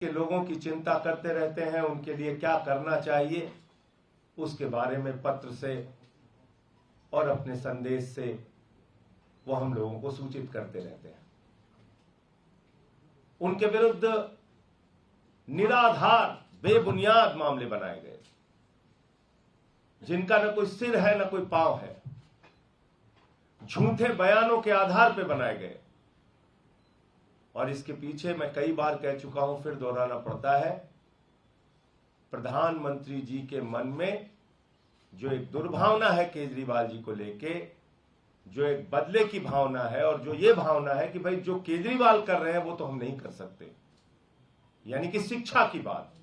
के लोगों की चिंता करते रहते हैं, उनके लिए क्या करना चाहिए उसके बारे में पत्र से और अपने संदेश से वो हम लोगों को सूचित करते रहते हैं। उनके विरुद्ध निराधार बेबुनियाद मामले बनाए गए, जिनका न कोई सिर है न कोई पांव है, झूठे बयानों के आधार पर बनाए गए। और इसके पीछे मैं कई बार कह चुका हूं, फिर दोहराना पड़ता है, प्रधानमंत्री जी के मन में जो एक दुर्भावना है केजरीवाल जी को लेके, जो एक बदले की भावना है और जो ये भावना है कि भाई जो केजरीवाल कर रहे हैं वो तो हम नहीं कर सकते, यानी कि शिक्षा की बात,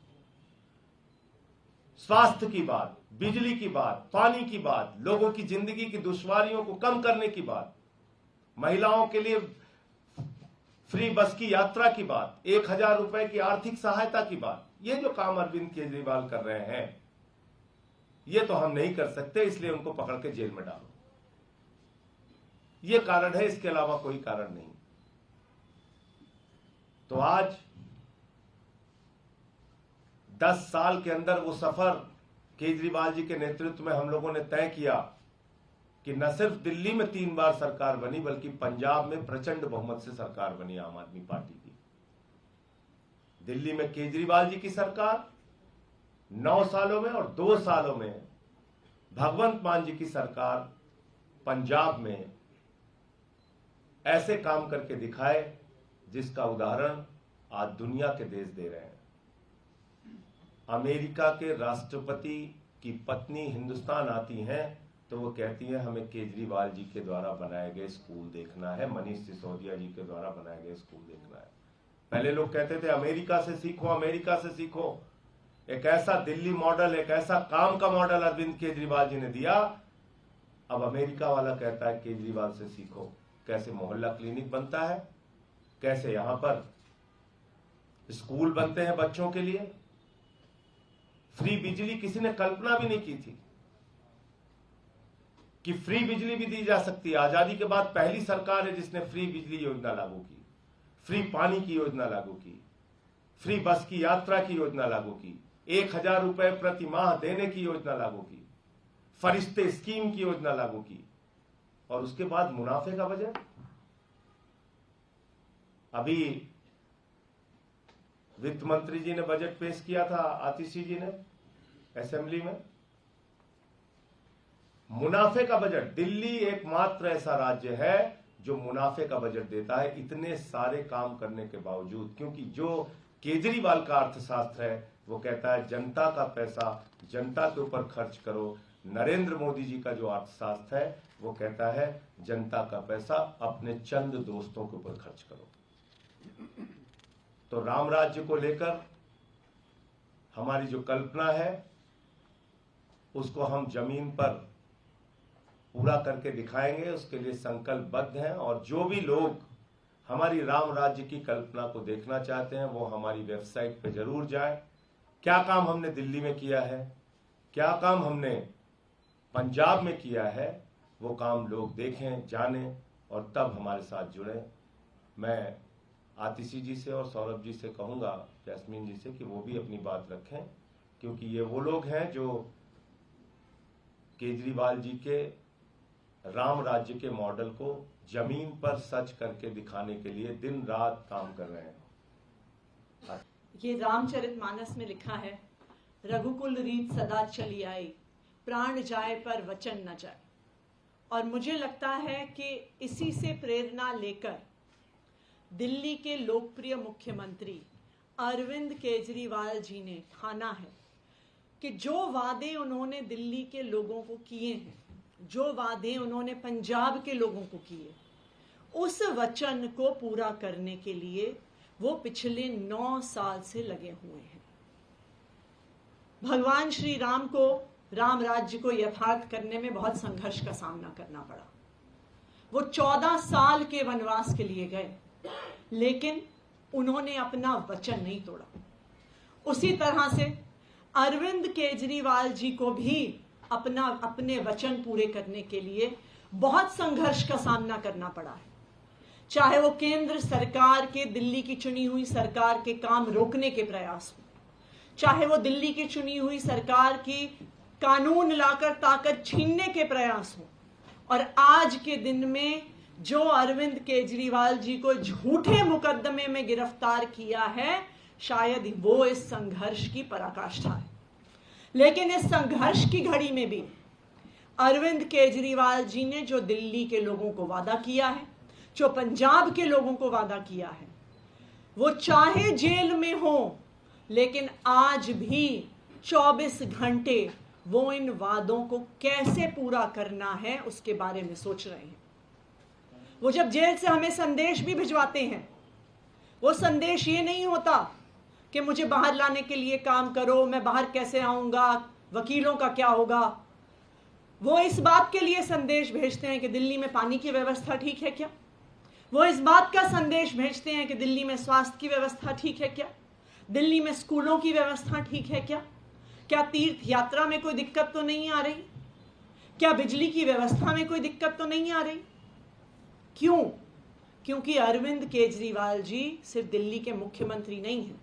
स्वास्थ्य की बात, बिजली की बात, पानी की बात, लोगों की जिंदगी की दुश्वारियों को कम करने की बात, महिलाओं के लिए फ्री बस की यात्रा की बात, 1000 रुपए की आर्थिक सहायता की बात, ये जो काम अरविंद केजरीवाल कर रहे हैं ये तो हम नहीं कर सकते, इसलिए उनको पकड़ के जेल में डालो। ये कारण है, इसके अलावा कोई कारण नहीं। तो आज 10 साल के अंदर वो सफर केजरीवाल जी के नेतृत्व में हम लोगों ने तय किया कि न सिर्फ दिल्ली में 3 बार सरकार बनी, बल्कि पंजाब में प्रचंड बहुमत से सरकार बनी आम आदमी पार्टी की। दिल्ली में केजरीवाल जी की सरकार 9 सालों में और 2 सालों में भगवंत मान जी की सरकार पंजाब में ऐसे काम करके दिखाए जिसका उदाहरण आज दुनिया के देश दे रहे हैं। अमेरिका के राष्ट्रपति की पत्नी हिंदुस्तान आती हैं तो वो कहती है हमें केजरीवाल जी के द्वारा बनाए गए स्कूल देखना है, मनीष सिसोदिया जी के द्वारा बनाए गए स्कूल देखना है। पहले लोग कहते थे अमेरिका से सीखो, अमेरिका से सीखो। एक ऐसा दिल्ली मॉडल, एक ऐसा काम का मॉडल अरविंद केजरीवाल जी ने दिया। अब अमेरिका वाला कहता है केजरीवाल से सीखो, कैसे मोहल्ला क्लिनिक बनता है, कैसे यहां पर स्कूल बनते हैं बच्चों के लिए, फ्री बिजली किसी ने कल्पना भी नहीं की थी कि फ्री बिजली भी दी जा सकती है। आजादी के बाद पहली सरकार है जिसने फ्री बिजली योजना लागू की, फ्री पानी की योजना लागू की, फ्री बस की यात्रा की योजना लागू की, 1000 रुपए प्रति माह देने की योजना लागू की, फरिश्ते स्कीम की योजना लागू की। और उसके बाद मुनाफे का बजट। अभी वित्त मंत्री जी ने बजट पेश किया था, आतिशी जी ने असेंबली में, मुनाफे का बजट। दिल्ली एकमात्र ऐसा राज्य है जो मुनाफे का बजट देता है, इतने सारे काम करने के बावजूद। क्योंकि जो केजरीवाल का अर्थशास्त्र है वो कहता है जनता का पैसा जनता के ऊपर खर्च करो। नरेंद्र मोदी जी का जो अर्थशास्त्र है वो कहता है जनता का पैसा अपने चंद दोस्तों के ऊपर खर्च करो। तो राम राज्य को लेकर हमारी जो कल्पना है उसको हम जमीन पर पूरा करके दिखाएंगे, उसके लिए संकल्पबद्ध हैं। और जो भी लोग हमारी राम राज्य की कल्पना को देखना चाहते हैं वो हमारी वेबसाइट पर जरूर जाएं। क्या काम हमने दिल्ली में किया है, क्या काम हमने पंजाब में किया है, वो काम लोग देखें, जानें और तब हमारे साथ जुड़ें। मैं आतिशी जी से और सौरभ जी से कहूंगा, जैस्मीन जी से, कि वो भी अपनी बात रखें, क्योंकि ये वो लोग हैं जो केजरीवाल जी के राम राज्य के मॉडल को जमीन पर सच करके दिखाने के लिए दिन रात काम कर रहे हैं। ये रामचरितमानस में लिखा है, रघुकुल रीत सदा चली आई, प्राण जाए पर वचन न जाए। और मुझे लगता है कि इसी से प्रेरणा लेकर दिल्ली के लोकप्रिय मुख्यमंत्री अरविंद केजरीवाल जी ने ठाना है कि जो वादे उन्होंने दिल्ली के लोगों को किए हैं, जो वादे उन्होंने पंजाब के लोगों को किए, उस वचन को पूरा करने के लिए वो पिछले 9 साल से लगे हुए हैं। भगवान श्री राम को, राम राज्य को यथार्थ करने में बहुत संघर्ष का सामना करना पड़ा। वो 14 साल के वनवास के लिए गए, लेकिन उन्होंने अपना वचन नहीं तोड़ा। उसी तरह से अरविंद केजरीवाल जी को भी अपने वचन पूरे करने के लिए बहुत संघर्ष का सामना करना पड़ा है। चाहे वो केंद्र सरकार के, दिल्ली की चुनी हुई सरकार के काम रोकने के प्रयास हो, चाहे वो दिल्ली की चुनी हुई सरकार की कानून लाकर ताकत छीनने के प्रयास हो, और आज के दिन में जो अरविंद केजरीवाल जी को झूठे मुकदमे में गिरफ्तार किया है, शायद वो इस संघर्ष की पराकाष्ठा है। लेकिन इस संघर्ष की घड़ी में भी अरविंद केजरीवाल जी ने जो दिल्ली के लोगों को वादा किया है, जो पंजाब के लोगों को वादा किया है, वो चाहे जेल में हो, लेकिन आज भी 24 घंटे वो इन वादों को कैसे पूरा करना है उसके बारे में सोच रहे हैं। वो जब जेल से हमें संदेश भी भिजवाते हैं, वो संदेश ये नहीं होता कि मुझे बाहर लाने के लिए काम करो, मैं बाहर कैसे आऊंगा, वकीलों का क्या होगा। वो इस बात के लिए संदेश भेजते हैं कि दिल्ली में पानी की व्यवस्था ठीक है क्या, वो इस बात का संदेश भेजते हैं कि दिल्ली में स्वास्थ्य की व्यवस्था ठीक है क्या, दिल्ली में स्कूलों की व्यवस्था ठीक है क्या तीर्थ यात्रा में कोई दिक्कत तो नहीं आ रही, क्या बिजली की व्यवस्था में कोई दिक्कत तो नहीं आ रही। क्यों? क्योंकि अरविंद केजरीवाल जी सिर्फ दिल्ली के मुख्यमंत्री नहीं हैं।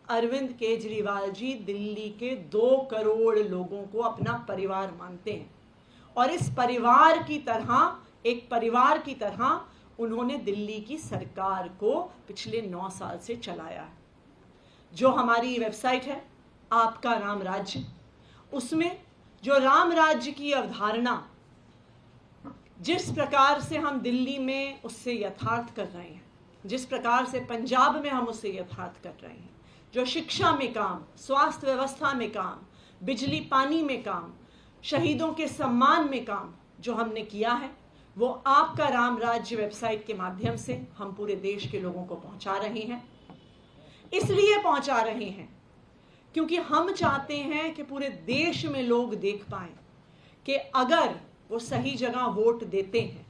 अरविंद केजरीवाल जी दिल्ली के 2 करोड़ लोगों को अपना परिवार मानते हैं, और इस परिवार की तरह, एक परिवार की तरह उन्होंने दिल्ली की सरकार को पिछले 9 साल से चलाया है। जो हमारी वेबसाइट है आपका राम राज्य, उसमें जो राम राज्य की अवधारणा जिस प्रकार से हम दिल्ली में उससे यथार्थ कर रहे हैं, जिस प्रकार से पंजाब में हम उससे यथार्थ कर रहे हैं, जो शिक्षा में काम, स्वास्थ्य व्यवस्था में काम, बिजली पानी में काम, शहीदों के सम्मान में काम जो हमने किया है, वो आपका राम राज्य वेबसाइट के माध्यम से हम पूरे देश के लोगों को पहुंचा रहे हैं। इसलिए पहुंचा रहे हैं क्योंकि हम चाहते हैं कि पूरे देश में लोग देख पाएं कि अगर वो सही जगह वोट देते हैं,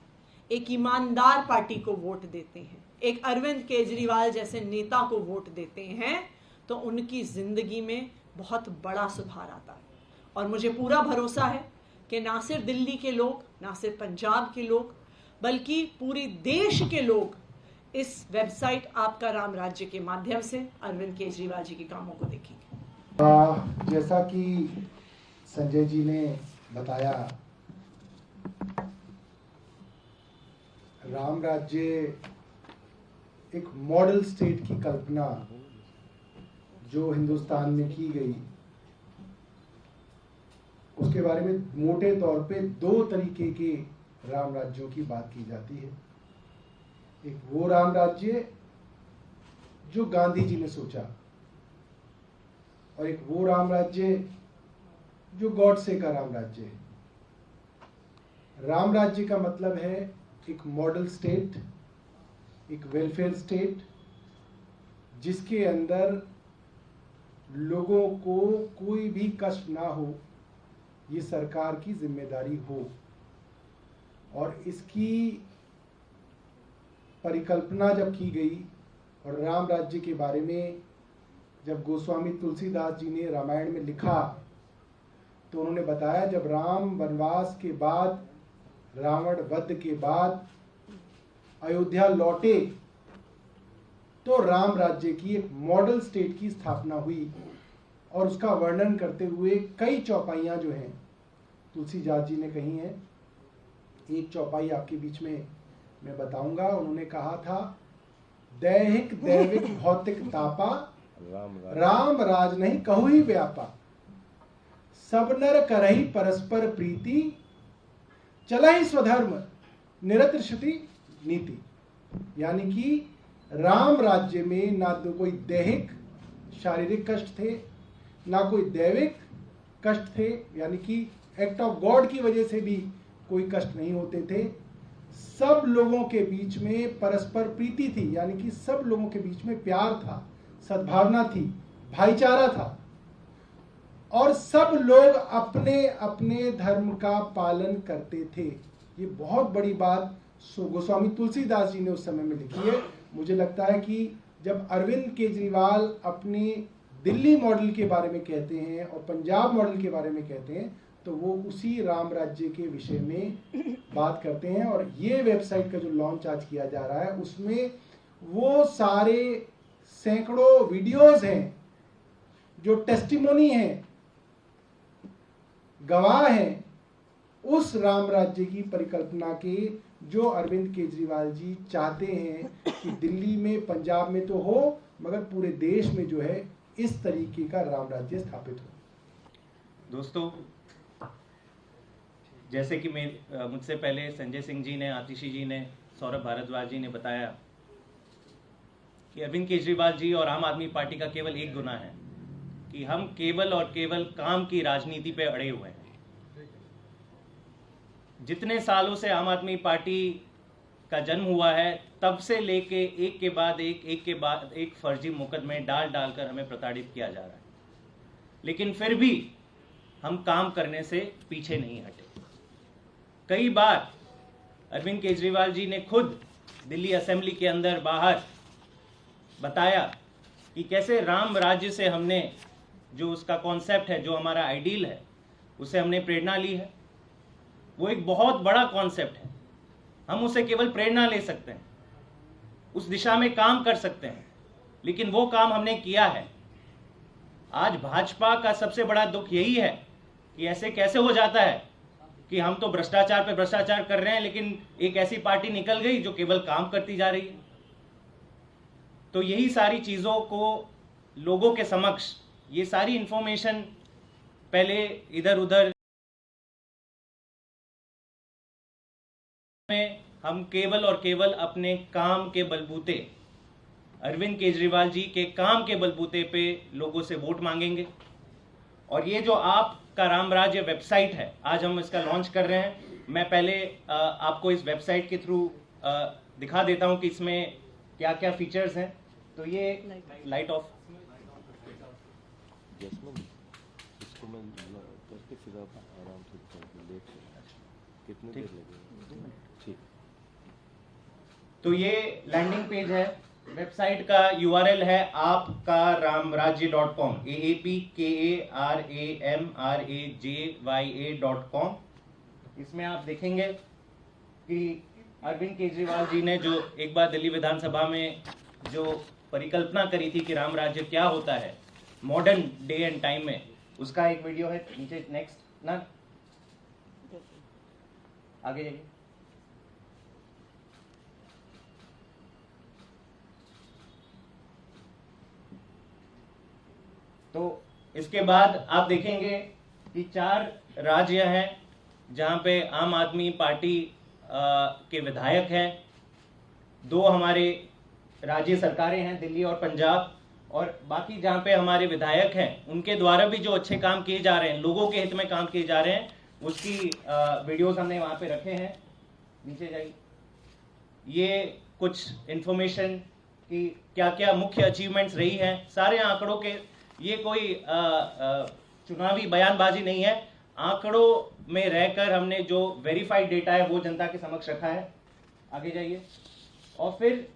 एक ईमानदार पार्टी को वोट देते हैं, एक अरविंद केजरीवाल जैसे नेता को वोट देते हैं, तो उनकी जिंदगी में बहुत बड़ा सुधार आता है। और मुझे पूरा भरोसा है कि ना सिर्फ दिल्ली के लोग, ना सिर्फ पंजाब के लोग, बल्कि पूरे देश के लोग इस वेबसाइट आपका राम राज्य के माध्यम से अरविंद केजरीवाल जी के कामों को देखेंगे। जैसा कि संजय जी ने बताया, राम राज्य एक मॉडल स्टेट की कल्पना जो हिंदुस्तान में की गई, उसके बारे में मोटे तौर पे 2 तरीके के राम राज्यों की बात की जाती है। एक वो राम राज्य जो गांधी जी ने सोचा, और एक वो राम राज्य जो गॉडसे का राम राज्य है। राम राज्य का मतलब है एक मॉडल स्टेट, एक वेलफेयर स्टेट, जिसके अंदर लोगों को कोई भी कष्ट ना हो, ये सरकार की जिम्मेदारी हो। और इसकी परिकल्पना जब की गई, और राम राज्य के बारे में जब गोस्वामी तुलसीदास जी ने रामायण में लिखा, तो उन्होंने बताया जब राम वनवास के बाद, रावण वध के बाद अयोध्या लौटे, तो राम राज्य की एक मॉडल स्टेट की स्थापना हुई। और उसका वर्णन करते हुए कई चौपाइयां जो हैं तुलसीदास जी ने कही हैं। एक चौपाई आपके बीच में मैं बताऊंगा। उन्होंने कहा था, दैहिक दैविक भौतिक तापा, राम राज नहीं कहु ही व्यापा, सब नर करहि परस्पर प्रीति, चलहि स्वधर्म निरत श्रुति नीति। यानी कि राम राज्य में ना तो कोई दैहिक शारीरिक कष्ट थे, ना कोई दैविक कष्ट थे, यानी कि एक्ट ऑफ गॉड की वजह से भी कोई कष्ट नहीं होते थे। सब लोगों के बीच में परस्पर प्रीति थी, यानी कि सब लोगों के बीच में प्यार था, सद्भावना थी, भाईचारा था, और सब लोग अपने अपने धर्म का पालन करते थे। ये बहुत बड़ी बात गोस्वामी तुलसीदास जी ने उस समय में लिखी है। मुझे लगता है कि जब अरविंद केजरीवाल अपनी दिल्ली मॉडल के बारे में कहते हैं और पंजाब मॉडल के बारे में कहते हैं, तो वो उसी राम राज्य के विषय में बात करते हैं। और ये वेबसाइट का जो लॉन्च आज किया जा रहा है उसमें वो सारे सैकड़ों वीडियोस हैं जो टेस्टिमोनी हैं, गवाह हैं उस राम राज्य की परिकल्पना के, जो अरविंद केजरीवाल जी चाहते हैं कि दिल्ली में, पंजाब में तो हो, मगर पूरे देश में जो है इस तरीके का राम राज्य स्थापित हो। दोस्तों, जैसे कि मुझसे पहले संजय सिंह जी ने, आतिशी जी ने, सौरभ भारद्वाज जी ने बताया कि अरविंद केजरीवाल जी और आम आदमी पार्टी का केवल एक गुनाह है कि हम केवल और केवल काम की राजनीति पे अड़े हुए हैं। जितने सालों से आम आदमी पार्टी का जन्म हुआ है तब से लेके एक के बाद एक फर्जी मुकदमे डालकर हमें प्रताड़ित किया जा रहा है, लेकिन फिर भी हम काम करने से पीछे नहीं हटे। कई बार अरविंद केजरीवाल जी ने खुद दिल्ली असेंबली के अंदर बाहर बताया कि कैसे राम राज्य से हमने, जो उसका कॉन्सेप्ट है, जो हमारा आइडियल है, उसे हमने प्रेरणा ली है। वो एक बहुत बड़ा कॉन्सेप्ट है, हम उसे केवल प्रेरणा ले सकते हैं, उस दिशा में काम कर सकते हैं, लेकिन वो काम हमने किया है। आज भाजपा का सबसे बड़ा दुख यही है कि ऐसे कैसे हो जाता है कि हम तो भ्रष्टाचार पे भ्रष्टाचार कर रहे हैं, लेकिन एक ऐसी पार्टी निकल गई जो केवल काम करती जा रही है। तो यही सारी चीजों को लोगों के समक्ष, ये सारी इंफॉर्मेशन पहले इधर उधर में हम केवल और केवल अपने काम के बलबूते, अरविंद केजरीवाल जी के काम के बलबूते पे लोगों से वोट मांगेंगे। और ये जो आपका राम राज्य वेबसाइट है, आज हम इसका लॉन्च कर रहे हैं। मैं पहले आपको इस वेबसाइट के थ्रू दिखा देता हूं कि इसमें क्या क्या फीचर्स हैं। तो ये लाइट ऑफ, इसको मैं करके फिर आप आराम से देख कितने देर लगेगा। ठीक। तो ये लैंडिंग पेज है, वेबसाइट का URL है aapkaramrajya.com, aapkaramrajya.com। इसमें आप देखेंगे कि अरविंद केजरीवाल जी ने जो एक बार दिल्ली विधानसभा में जो परिकल्पना करी थी कि राम राज्य क्या होता है मॉडर्न डे एंड टाइम में, उसका एक वीडियो है। नीचे नेक्स्ट ना, आगे जाइए। तो इसके बाद आप देखेंगे कि 4 राज्य हैं जहां पे आम आदमी पार्टी के विधायक हैं, 2 हमारे राज्य सरकारें हैं, दिल्ली और पंजाब, और बाकी जहां पे हमारे विधायक हैं उनके द्वारा भी जो अच्छे काम किए जा रहे हैं, लोगों के हित में काम किए जा रहे हैं, उसकी वीडियोस हमने वहां पे रखे हैं। नीचे जाइए। ये कुछ इंफॉर्मेशन कि क्या क्या मुख्य अचीवमेंट्स रही हैं, सारे आंकड़ों के, ये कोई चुनावी बयानबाजी नहीं है, आंकड़ों में रहकर हमने जो वेरीफाइड डेटा है वो जनता के समक्ष रखा है। आगे जाइए। और फिर